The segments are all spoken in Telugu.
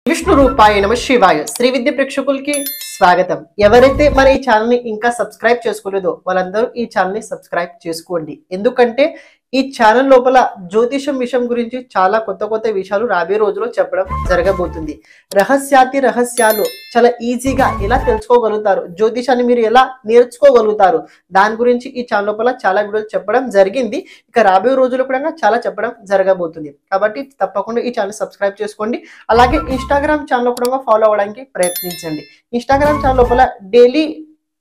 విష్ణు రూపాయ నమ శివాయ శ్రీ విద్య ప్రేక్షకులకి స్వాగతం. ఎవరైతే మన ఈ ఛానల్ ని ఇంకా సబ్స్క్రైబ్ చేసుకోలేదో వాళ్ళందరూ ఈ ఛానల్ ని సబ్స్క్రైబ్ చేసుకోండి. ఎందుకంటే ఈ ఛానల్ లోపల జ్యోతిషం విషయం గురించి చాలా కొత్త విషయాలు రాబోయే రోజుల్లో చెప్పడం జరగబోతుంది. రహస్యాలు చాలా ఈజీగా ఎలా తెలుసుకోగలుగుతారు, జ్యోతిషాన్ని మీరు ఎలా నేర్చుకోగలుగుతారు, దాని గురించి ఈ ఛానల్ లోపల చాలా వీడియోలు చెప్పడం జరిగింది. ఇక రాబోయే రోజుల్లో కూడా చాలా చెప్పడం జరగబోతుంది. కాబట్టి తప్పకుండా ఈ ఛానల్ సబ్స్క్రైబ్ చేసుకోండి. అలాగే ఇన్స్టాగ్రామ్ ఛానల్ కూడా ఫాలో అవ్వడానికి ప్రయత్నించండి. ఇన్స్టాగ్రామ్ ఛానల్ లోపల డైలీ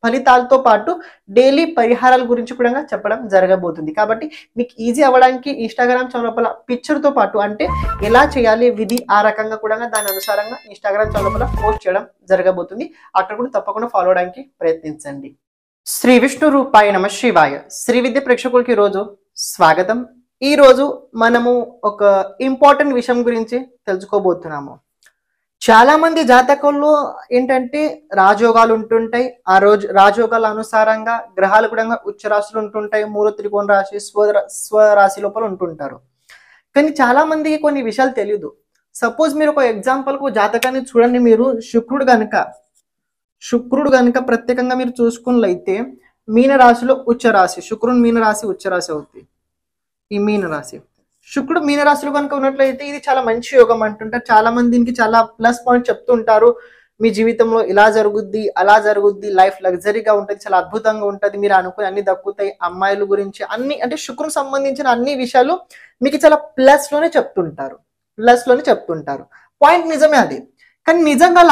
ఫలితాలతో పాటు డైలీ పరిహారాల గురించి కూడా చెప్పడం జరగబోతుంది. కాబట్టి మీకు ఈజీ అవ్వడానికి ఇన్స్టాగ్రామ్ ఛానల్ లోపల పిక్చర్తో పాటు అంటే ఎలా చేయాలి విధి ఆ రకంగా కూడా దాని అనుసారంగా ఇన్స్టాగ్రామ్ ఛానల్ లోపల పోస్ట్ చేయడం జరగబోతుంది. అక్కడ కూడా తప్పకుండా ఫాలో అవడానికి ప్రయత్నించండి. శ్రీ విష్ణు రూపాయ నమ శివాయ శ్రీ విద్య ప్రేక్షకులకి ఈరోజు స్వాగతం. ఈరోజు మనము ఒక ఇంపార్టెంట్ విషయం గురించి తెలుసుకోబోతున్నాము. చాలా మంది జాతకంలో ఏంటంటే రాజయోగాలు ఉంటుంటాయి. ఆ రోజు రాజయోగాల అనుసారంగా గ్రహాలు కూడా ఉచ్చ రాశులు ఉంటుంటాయి. మూల త్రికోణ రాశి స్వరాశి లోపల ఉంటుంటారు. కానీ చాలా మందికి కొన్ని విషయాలు తెలియదు. సపోజ్ మీరు ఒక ఎగ్జాంపుల్కు జాతకాన్ని చూడండి. మీరు శుక్రుడు గనుక ప్రత్యేకంగా మీరు చూసుకున్నట్లయితే మీన రాశిలో ఉచ్చ రాశి, శుక్రుడు మీన రాశి ఉచ్చ రాశి అవుతుంది. ఈ మీన రాశి శుక్రుడు మీనరాశిలో కనుక ఉన్నట్లయితే ఇది చాలా మంచి యోగం అంటుంటారు. చాలా మంది దీనికి చాలా ప్లస్ పాయింట్ చెప్తుంటారు. మీ జీవితంలో ఇలా జరుగుద్ది, అలా జరుగుద్ది, లైఫ్ లగ్జరీగా ఉంటుంది, చాలా అద్భుతంగా ఉంటుంది, మీరు అనుకుని అన్ని దక్కుతాయి, అమ్మాయిల గురించి అన్ని అంటే శుక్రుడు సంబంధించిన అన్ని విషయాలు మీకు చాలా ప్లస్ లోనే చెప్తుంటారు. పాయింట్ నిజమే అది. కానీ నిజంగా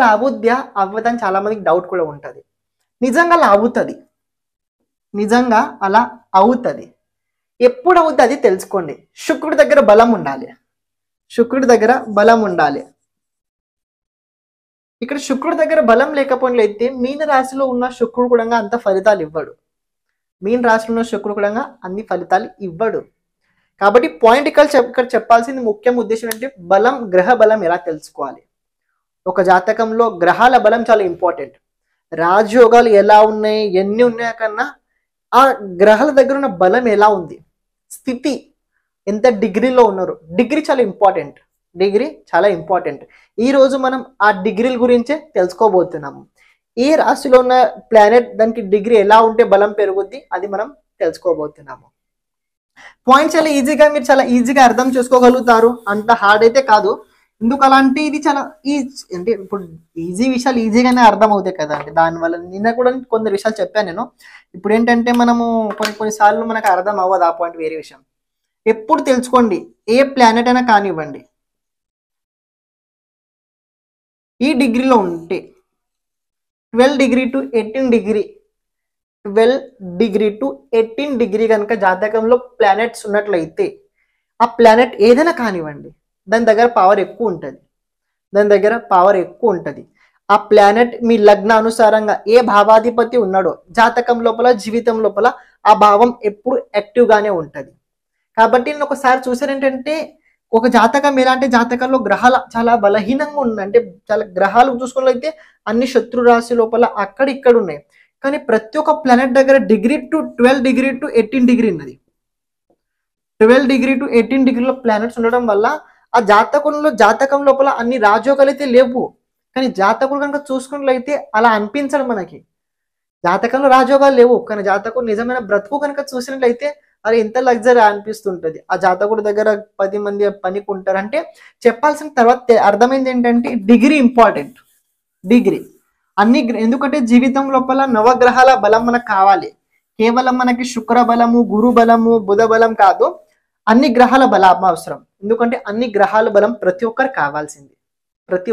లాభుద్యా అవ్వదని చాలా మందికి డౌట్ కూడా ఉంటుంది. నిజంగా అలా అవుతుంది. ఎప్పుడు అవుతుంది అది తెలుసుకోండి. శుక్రుడి దగ్గర బలం ఉండాలి. ఇక్కడ శుక్రుడి దగ్గర బలం లేకపోయినట్లయితే మీన రాశిలో ఉన్న శుక్రుడు కూడా అంత ఫలితాలు ఇవ్వడు. కాబట్టి పాయింట్ ఇక్కడ చెప్పాల్సింది ముఖ్య ఉద్దేశం అంటే గ్రహ బలం ఎలా తెలుసుకోవాలి. ఒక జాతకంలో గ్రహాల బలం చాలా ఇంపార్టెంట్. రాజయోగాలు ఎలా ఉన్నాయి, ఎన్ని ఉన్నాయో కన్నా ఆ గ్రహాల దగ్గర ఉన్న బలం ఎలా ఉంది, స్థితి ఎంత డిగ్రీలో ఉన్నారు, డిగ్రీ చాలా ఇంపార్టెంట్. ఈ రోజు మనం ఆ డిగ్రీల గురించే తెలుసుకోబోతున్నాము. ఏ రాశిలో ఉన్న ప్లానెట్ దానికి డిగ్రీ ఎలా ఉంటే బలం పెరుగుద్ది అది మనం తెలుసుకోబోతున్నాము. పాయింట్స్ చాలా ఈజీగా అర్థం చేసుకోగలుగుతారు. అంత హార్డ్ అయితే కాదు. ఎందుకు అలాంటి ఇది చాలా అంటే ఇప్పుడు ఈజీ విషయాలు ఈజీగానే అర్థం అవుతాయి కదా అండి. దానివల్ల నిన్న కూడా కొన్ని విషయాలు చెప్పాను నేను. ఇప్పుడు ఏంటంటే మనము కొన్నిసార్లు మనకు అర్థం అవ్వదు. ఆ పాయింట్ వేరే విషయం. ఎప్పుడు తెలుసుకోండి, ఏ ప్లానెట్ అయినా కానివ్వండి, ఈ డిగ్రీలో ఉంటే 12 డిగ్రీ టు 18 డిగ్రీ కనుక జాతకంలో ప్లానెట్స్ ఉన్నట్లయితే ఆ ప్లానెట్ ఏదైనా కానివ్వండి దాని దగ్గర పవర్ ఎక్కువ ఉంటుంది. ఆ ప్లానెట్ మీ లగ్న అనుసారంగా ఏ భావాధిపతి ఉన్నాడో జాతకం లోపల జీవితం లోపల ఆ భావం ఎప్పుడు యాక్టివ్ గానే ఉంటుంది. కాబట్టి నేను ఒకసారి చూసాను ఏంటంటే ఒక జాతకం ఎలాంటి జాతకంలో గ్రహాలు చాలా బలహీనంగా ఉన్నాయి. అంటే చాలా గ్రహాలు చూసుకున్నట్లయితే అన్ని శత్రు రాశి లోపల అక్కడ ఇక్కడ ఉన్నాయి. కానీ ప్రతి ఒక్క ప్లానెట్ దగ్గర 12 డిగ్రీ టు 18 డిగ్రీ ఉన్నది. 12 డిగ్రీ టు 18 డిగ్రీలో ప్లానెట్స్ ఉండడం వల్ల ఆ జాతకం లోపల అన్ని రాజయోగాలు అయితే లేవు. కానీ జాతకులు కనుక చూసుకున్నట్లయితే అలా అనిపించదు మనకి. జాతకంలో రాజయోగాలు లేవు, కానీ జాతకుడు నిజమైన బ్రతుకు కనుక చూసినట్లయితే అది ఎంత లగ్జరీ అనిపిస్తుంటది. ఆ జాతకుడి దగ్గర 10 మంది పనికి ఉంటారు. అంటే చెప్పాల్సిన తర్వాత అర్థమైంది ఏంటంటే డిగ్రీ ఇంపార్టెంట్. ఎందుకంటే జీవితం లోపల నవగ్రహాల బలం మనకు కావాలి. కేవలం మనకి శుక్ర బలము, గురు బలము, బుధ బలం కాదు, అన్ని గ్రహాల బలం అవసరం. ఎందుకంటే అన్ని గ్రహాల బలం ప్రతి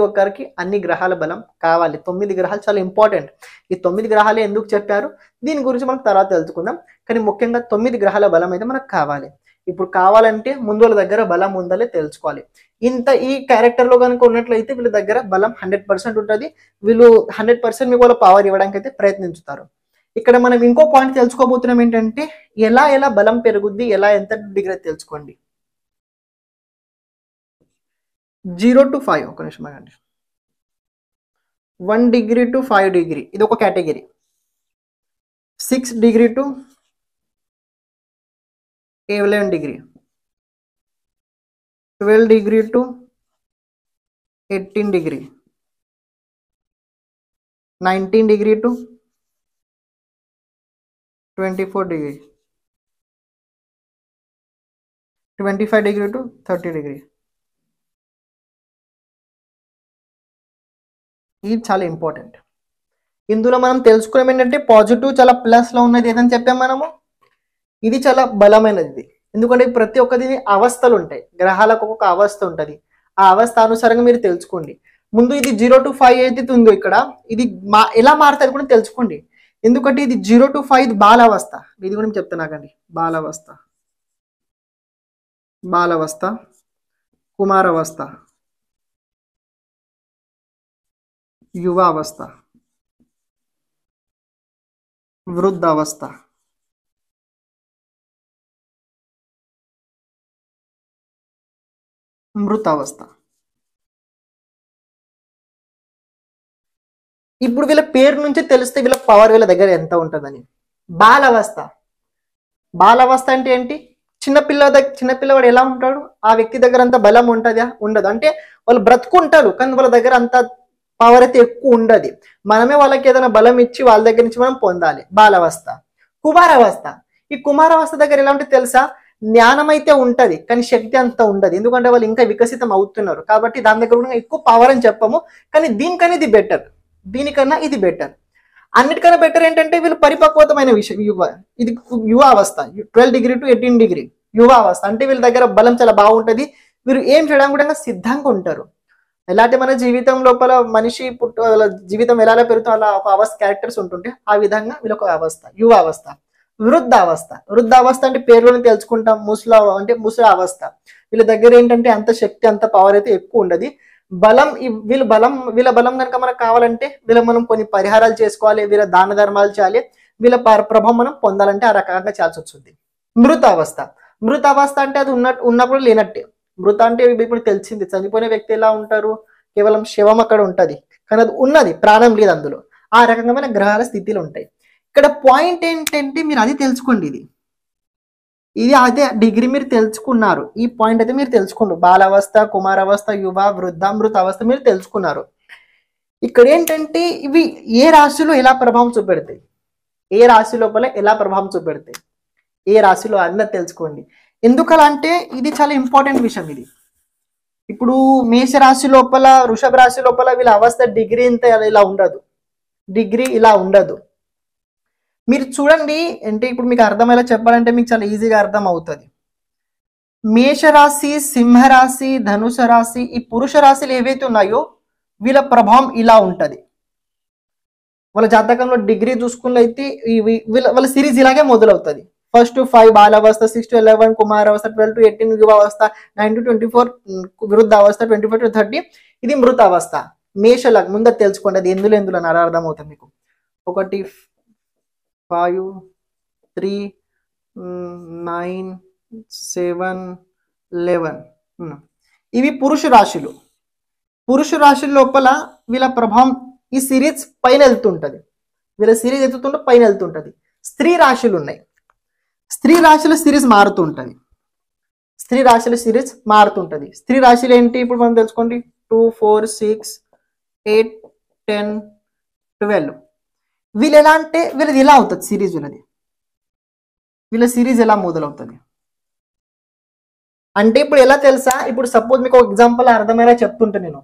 ఒక్కరికి అన్ని గ్రహాల బలం కావాలి. 9 గ్రహాలు చాలా ఇంపార్టెంట్. ఈ 9 గ్రహాలే ఎందుకు చెప్పారు దీని గురించి మనం తర్వాత తెలుసుకుందాం. కానీ ముఖ్యంగా 9 గ్రహాల బలం అయితే మనకు కావాలి. ఇప్పుడు కావాలంటే ముందు వాళ్ళ దగ్గర బలం ఉందని తెలుసుకోవాలి. ఈ క్యారెక్టర్ లో కనుక ఉన్నట్లయితే వీళ్ళ దగ్గర బలం 100% ఉంటుంది. వీళ్ళు 100% మీకు వాళ్ళ పవర్ ఇవ్వడానికి అయితే ప్రయత్నించుతారు. ఇక్కడ మనం ఇంకో పాయింట్ తెలుసుకోబోతున్నాం ఏంటంటే ఎలా బలం పెరుగుద్ది, ఎంత డిగ్రీ తెలుసుకోండి. 0 to 5 ఒక నిమిషం ఆగండి. 1 డిగ్రీ టు 5 డిగ్రీ ఇది ఒక category. 6 degree to 11 degree, 12 degree to 18 degree, 19 degree to 24 degree, 25 degree to 30 degree. ఇది చాలా ఇంపార్టెంట్. ఇందులో మనం తెలుసుకునేది ఏంటంటే పాజిటివ్ చాలా ప్లస్లో ఉన్నది ఏదని చెప్పాం మనము. ఇది చాలా బలమైనది, ఎందుకంటే ప్రతి ఒక్కది అవస్థలు ఉంటాయి, గ్రహాలకు ఒక్కొక్క అవస్థ ఉంటుంది. ఆ అవస్థ అనుసారంగా మీరు తెలుసుకోండి. ముందు ఇది 0 to 5 ఏదైతే ఉందో ఇక్కడ ఇది ఎలా మారుతుంది కూడా తెలుసుకోండి. ఎందుకంటే ఇది 0 to 5 ఇది బాలావస్థ. ఇది కూడా చెప్తాను నాకండి. బాలావస్థ, బాలావస్థ, కుమారావస్థ, యువావస్థ, వృద్ధావస్థ, మృతావస్థ. ఇప్పుడు వీళ్ళ పేరు నుంచి తెలిస్తే వీళ్ళ పవర్ వీళ్ళ దగ్గర ఎంత ఉంటుందని. బాలావస్థ, బాలావస్థ అంటే ఏంటి? చిన్నపిల్లవాడు ఎలా ఉంటాడు? ఆ వ్యక్తి దగ్గర అంత బలం ఉంటుందా? ఉండదు. అంటే వాళ్ళు బ్రతుకుంటారు కానీ వాళ్ళ దగ్గర అంత పవర్ అయితే ఎక్కువ ఉండదు. మనమే వాళ్ళకి ఏదైనా బలం ఇచ్చి వాళ్ళ దగ్గర నుంచి మనం పొందాలి. బాలావస్థ. కుమారావస్థ, ఈ కుమారావస్థ దగ్గర ఎలా ఉంటుంది తెలుసా? జ్ఞానం అయితే ఉంటది కానీ శక్తి అంత ఉండదు, ఎందుకంటే వాళ్ళు ఇంకా వికసితం అవుతున్నారు కాబట్టి దాని దగ్గర కూడా ఎక్కువ పవర్ అని చెప్పము. కానీ దీనికన్నా ఇది బెటర్, దీనికన్నా ఇది బెటర్. అన్నిటికన్నా బెటర్ ఏంటంటే వీళ్ళు పరిపక్వతమైన విషయం ఇది యువావస్థ, 12 degree to 18 degree యువావస్థ. అంటే వీళ్ళ దగ్గర బలం చాలా బాగుంటది, వీరు ఏం చేయడానికి కూడా సిద్ధంగా ఉంటారు. ఎలాంటి మన జీవితం లోపల మనిషి జీవితం ఎలా పెరుగుతుందో అలా ఒక అవస్థ క్యారెక్టర్స్ ఉంటుంటే ఆ విధంగా వీళ్ళొక అవస్థ యువావస్థ. వృద్ధావస్థ, వృద్ధావస్థ అంటే పేరులోనే తెలుసుకుంటాం, అంటే ముసలి అవస్థ. వీళ్ళ దగ్గర ఏంటంటే అంత శక్తి అంత పవర్ అయితే ఎక్కువ ఉండదు. వీళ్ళ బలం కనుక మనకు కావాలంటే మనం కొన్ని పరిహారాలు చేసుకోవాలి, వీళ్ళ దాన ధర్మాలు చేయాలి, వీళ్ళ ప్రభావం మనం పొందాలంటే ఆ రకంగా చేయాల్సి వస్తుంది. మృతావస్థ, మృతావస్థ అంటే అది ఉన్నప్పుడు లేనట్టే. మృత అంటే ఇప్పుడు తెలిసింది, చనిపోయిన వ్యక్తి ఎలా ఉంటారు? కేవలం శవం అక్కడ ఉంటది కానీ అది ఉన్నది, ప్రాణం లేదు అందులో. ఆ రకమైన గ్రహాల స్థితిలో ఉంటాయి. ఇక్కడ పాయింట్ ఏంటంటే మీరు అది తెలుసుకోండి. ఇది అదే డిగ్రీ మీరు తెలుసుకున్నారు, ఈ పాయింట్ అయితే మీరు తెలుసుకున్నారు. బాలావస్థ, కుమారావస్థ, యువ, వృద్ధ, మృత అవస్థ మీరు తెలుసుకున్నారు. ఇక్కడ ఏంటంటే ఇవి ఏ రాశిలో ఎలా ప్రభావం చూపెడతాయి, ఏ రాశి లోపల ఎలా ప్రభావం చూపెడతాయి, ఏ రాశిలో అన్నది తెలుసుకోండి. ఎందుకలా అంటే ఇది చాలా ఇంపార్టెంట్ విషయం. ఇది ఇప్పుడు మేషరాశి లోపల, వృషభ రాశి లోపల వీళ్ళ అవస్థ డిగ్రీ ఇంత ఇలా ఉండదు, డిగ్రీ ఇలా ఉండదు. మీరు చూడండి, అంటే ఇప్పుడు మీకు అర్థమయ్యేలా చెప్పాలంటే మీకు చాలా ఈజీగా అర్థం అవుతుంది. మేషరాశి, సింహరాశి, ధనుస రాశి, ఈ పురుష రాశిలు ఏవైతే ఉన్నాయో వీళ్ళ ప్రభావం ఇలా ఉంటది. వాళ్ళ జాతకంలో డిగ్రీ చూసుకున్నైతే వాళ్ళ సిరీస్ ఇలాగే మొదలవుతుంది. First 5 బాలావస్థ, 6 to 11 కుమారావస్థ, 12 to 18 యువావస్థ, 9 to 24 వృద్ధావస్థ, 25 to 30 ఇది మృతావస్థ. మేషలకు ముందర తెలుసుకోండి, అది ఎందులో అని అర్థం అవుతుంది మీకు. 1 5 3 9 7 11 ఇవి పురుష రాశులు. పురుష రాశుల లోపల వీళ్ళ ప్రభావం ఈ సిరీస్ పైన వెళ్తుంటది, వీళ్ళ సిరీస్ ఎత్తుతుంటే పైన వెళ్తుంటది. స్త్రీ రాశులు ఉన్నాయి, స్త్రీ రాశుల సిరీస్ మారుతుంటది, స్త్రీ రాశుల సిరీస్ మారుతుంటది. స్త్రీ రాశులు ఏంటి ఇప్పుడు మనం తెలుసుకోండి. 2 4 6 8 10 12 వీళ్ళు ఎలా అంటే వీళ్ళది ఎలా అవుతుంది సిరీస్, వీళ్ళ సిరీస్ ఎలా మొదలవుతుంది అంటే ఇప్పుడు ఎలా తెలుసా? ఇప్పుడు సపోజ్ మీకు ఒక ఎగ్జాంపుల్ అర్థమయ్యేలా చెప్తుంటే నేను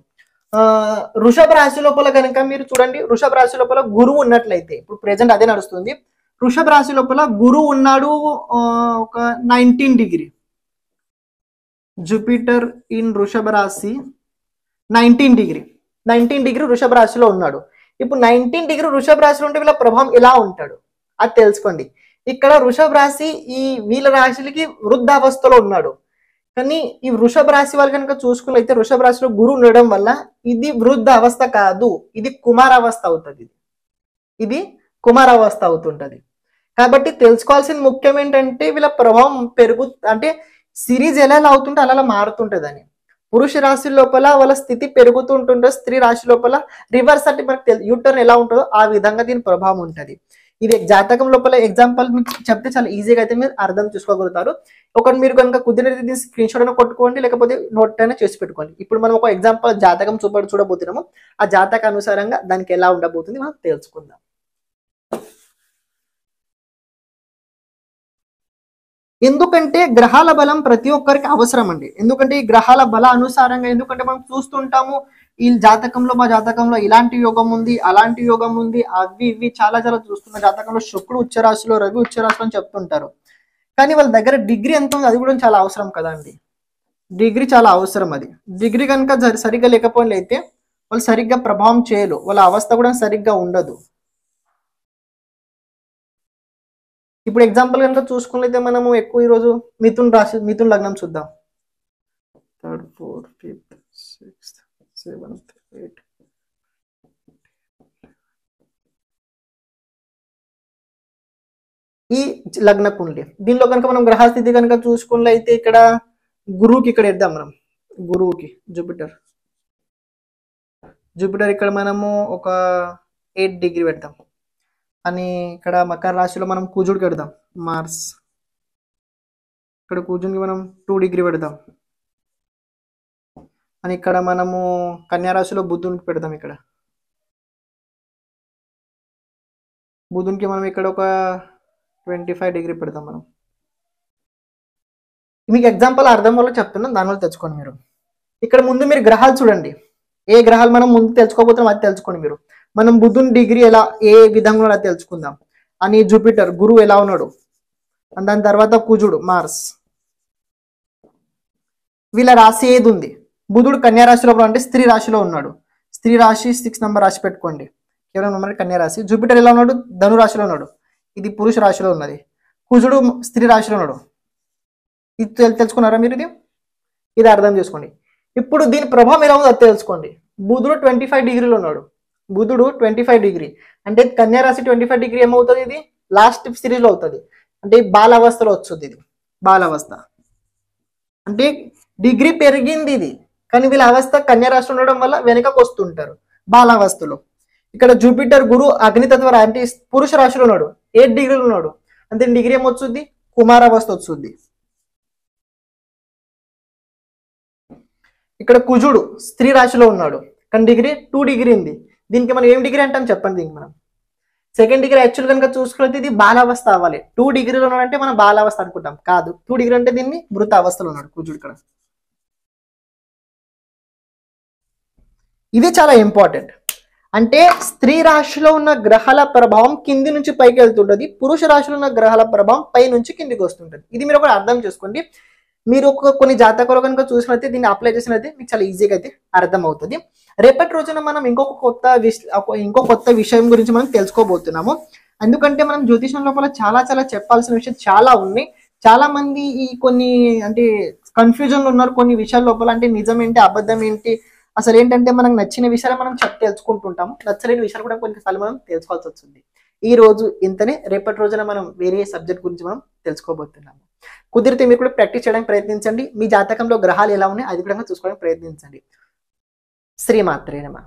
వృషభ రాశి లోపల కనుక మీరు చూడండి, వృషభ రాశి లోపల గురువు ఉన్నట్లయితే ఇప్పుడు ప్రెజెంట్ అదే నడుస్తుంది. వృషభ రాశి లోపల గురువు ఉన్నాడు ఒక 19 degree, జూపిటర్ ఇన్ వృషభ రాశి 19 degree వృషభ రాశిలో ఉన్నాడు. ఇప్పుడు 19 degree వృషభ రాశిలో ఉంటే వీళ్ళ ప్రభావం ఎలా ఉంటాడు అది తెలుసుకోండి. ఇక్కడ వృషభ రాశి ఈ వీళ్ళ రాశులకి వృద్ధావస్థలో ఉన్నాడు, కానీ ఈ వృషభ రాశి వాళ్ళు కనుక చూసుకున్నైతే వృషభ రాశిలో గురువు ఉండడం వల్ల ఇది వృద్ధ అవస్థ కాదు, ఇది కుమారావస్థ అవుతుంది, ఇది కుమారావస్థ అవుతుంటది. కాబట్టి తెలుసుకోవాల్సిన ముఖ్యం ఏంటంటే వీళ్ళ ప్రభావం అంటే సిరీస్ ఎలా అవుతుంటే అలా మారుతుంటదని. పురుష రాశి లోపల వాళ్ళ స్థితి పెరుగుతుంటుంటే స్త్రీ రాశి లోపల రివర్స్ అంటే మనకు యూటర్న్ ఎలా ఉంటుందో ఆ విధంగా దీని ప్రభావం ఉంటుంది. ఇది జాతకం లోపల ఎగ్జాంపుల్ మీకు చెప్తే చాలా ఈజీగా అయితే మీరు అర్థం చేసుకోగలుగుతారు. ఒకటి మీరు కనుక కుదిరితే స్క్రీన్ షాట్ అయినా కొట్టుకోండి, లేకపోతే నోట్ అయినా చేసి పెట్టుకోండి. ఇప్పుడు మనం ఒక ఎగ్జాంపుల్ జాతకం చూడబోతున్నాము. ఆ జాతక అనుసారంగా దానికి ఎలా ఉండబోతుంది మనం తెలుసుకుందాం. ఎందుకంటే గ్రహాల బలం ప్రతి ఒక్కరికి అవసరం అండి. ఎందుకంటే ఈ గ్రహాల బల అనుసారంగా, ఎందుకంటే మనం చూస్తుంటాము ఈ జాతకంలో, మా జాతకంలో ఇలాంటి యోగం ఉంది, అలాంటి యోగం ఉంది, అవి ఇవి చాలా చాలా చూస్తున్న జాతకంలో శుక్రుడు ఉచ్చరాశిలో, రవి ఉచ్చరాశిలో అని చెప్తుంటారు. కానీ వాళ్ళ దగ్గర డిగ్రీ ఎంత ఉంది అది కూడా చాలా అవసరం కదా అండి. డిగ్రీ చాలా అవసరం. అది డిగ్రీ కనుక సరిగ్గా లేకపోయినట్లయితే వాళ్ళు సరిగ్గా ప్రభావం చేయరు, వాళ్ళ అవస్థ కూడా సరిగ్గా ఉండదు. ఇప్పుడు ఎగ్జాంపుల్ కనుక చూసుకున్నట్లయితే మనము ఎక్కువ ఈరోజు మిథున్ లగ్నం చూద్దాం. 3rd 4th 5th 6th 7th 8th ఈ లగ్న కుండలి. దీనిలో కనుక మనం గ్రహస్థితి కనుక చూసుకున్నట్లయితే ఇక్కడ గురువుకి ఇక్కడ ఇద్దాం మనం. గురువుకి జూపిటర్ ఇక్కడ మనము ఒక 8 డిగ్రీ పెడతాం. అని ఇక్కడ మకర రాశిలో మనం కుజుడికి పెడదాం మార్స్. ఇక్కడ కుజుడికి మనం 2 డిగ్రీ పెడదాం. అని ఇక్కడ మనము కన్యా రాశిలో బుధునికి పెడదాం. ఇక్కడ బుధునికి మనం ఇక్కడ ఒక 25 డిగ్రీ పెడతాం మనం. మీకు ఎగ్జాంపుల్ అర్థం వల్ల చెప్తున్నాం, దానివల్ల తెచ్చుకోండి మీరు. ఇక్కడ ముందు మీరు గ్రహాలు చూడండి, ఏ గ్రహాలు మనం ముందు తెలుసుకోబోతున్నాం అది తెలుసుకోండి మీరు. మనం బుధుని డిగ్రీ ఎలా ఏ విధంగా అలా తెలుసుకుందాం. అని జూపిటర్ గురువు ఎలా ఉన్నాడు, దాని తర్వాత కుజుడు మార్స్, వీళ్ళ రాశి ఏది ఉంది. బుధుడు కన్యా రాశిలో అంటే స్త్రీ రాశిలో ఉన్నాడు. స్త్రీ రాశి 6 నంబర్ రాశి పెట్టుకోండి, కేవలం నెంబర్ కన్యా రాశి. జూపిటర్ ఎలా ఉన్నాడు, ధను రాశిలో ఉన్నాడు, ఇది పురుష రాశిలో ఉన్నది. కుజుడు స్త్రీ రాశిలో ఉన్నాడు. ఇది తెలుసుకున్నారా మీరు? ఇది అర్థం చేసుకోండి. ఇప్పుడు దీని ప్రభావం ఎలా ఉందో అది తెలుసుకోండి. బుధుడు 25 డిగ్రీలో ఉన్నాడు. బుధుడు 25 డిగ్రీ అంటే కన్యా రాశి 25 డిగ్రీ ఏమవుతుంది, ఇది లాస్ట్ సిరీస్ లో అవుతుంది. అంటే బాలావస్థలో వస్తుంది. ఇది బాలావస్థ అంటే డిగ్రీ పెరిగింది ఇది, కానీ వీళ్ళ అవస్థ కన్యా రాశి ఉండడం వల్ల వెనకకు వస్తుంటారు బాలావస్థలో. ఇక్కడ జూపిటర్ గురు అగ్నితత్వ అంటే పురుష రాశిలో ఉన్నాడు, 8 డిగ్రీలో ఉన్నాడు. అంటే డిగ్రీ ఏమొచ్చుద్ది, కుమారావస్థ వస్తుంది. ఇక్కడ కుజుడు స్త్రీ రాశిలో ఉన్నాడు, కానీ డిగ్రీ 2 డిగ్రీ ఉంది. దీనికి మనం ఏం డిగ్రీ అంటాం చెప్పండి. దీనికి మనం సెకండ్ డిగ్రీ యాక్చువల్ కనుక చూసుకుంటే ఇది బాలావస్థ అవ్వాలి. 2 డిగ్రీలో ఉన్నాడంటే మనం బాలావస్థ అనుకుంటాం, కాదు 2 డిగ్రీ అంటే దీన్ని మృత అవస్థలో ఉన్నాడు కుజుడు ఇక్కడ. ఇది చాలా ఇంపార్టెంట్. అంటే స్త్రీ రాశిలో ఉన్న గ్రహాల ప్రభావం కింది నుంచి పైకి వెళ్తుంటది, పురుష రాశిలో ఉన్న గ్రహాల ప్రభావం పై నుంచి కిందికి వస్తుంటది. ఇది మీరు ఒకటి అర్థం చేసుకోండి. మీరు కొన్ని జాతకాలు కనుక చూసినట్లయితే దీన్ని అప్లై చేసినట్లయితే మీకు చాలా ఈజీగా అయితే అర్థం అవుతుంది. రేపటి రోజున మనం ఇంకో కొత్త విషయం గురించి మనం తెలుసుకోబోతున్నాము. ఎందుకంటే మనం జ్యోతిషం లోపల చాలా చాలా చెప్పాల్సిన విషయం చాలా ఉన్నాయి. చాలా మంది ఈ కొన్ని అంటే కన్ఫ్యూజన్ లో ఉన్నారు కొన్ని విషయాల లోపల. అంటే నిజం ఏంటి, అబద్ధం ఏంటి, అసలు ఏంటంటే మనకు నచ్చిన విషయాలు మనం తెలుసుకుంటుంటాము, నచ్చలేని విషయాలు కూడా కొన్నిసార్లు మనం తెలుసుకోవాల్సి వస్తుంది. ఈ రోజు ఇంతనే, రేపటి రోజున మనం వేరే సబ్జెక్ట్ గురించి మనం తెలుసుకోబోతున్నాము. కుదిరితే మీరు కూడా ప్రాక్టీస్ చేయడానికి ప్రయత్నించండి. మీ జాతకంలో గ్రహాలు ఎలా ఉన్నాయి అది కూడా చూసుకోవడానికి ప్రయత్నించండి. శ్రీమాత్రే నమః.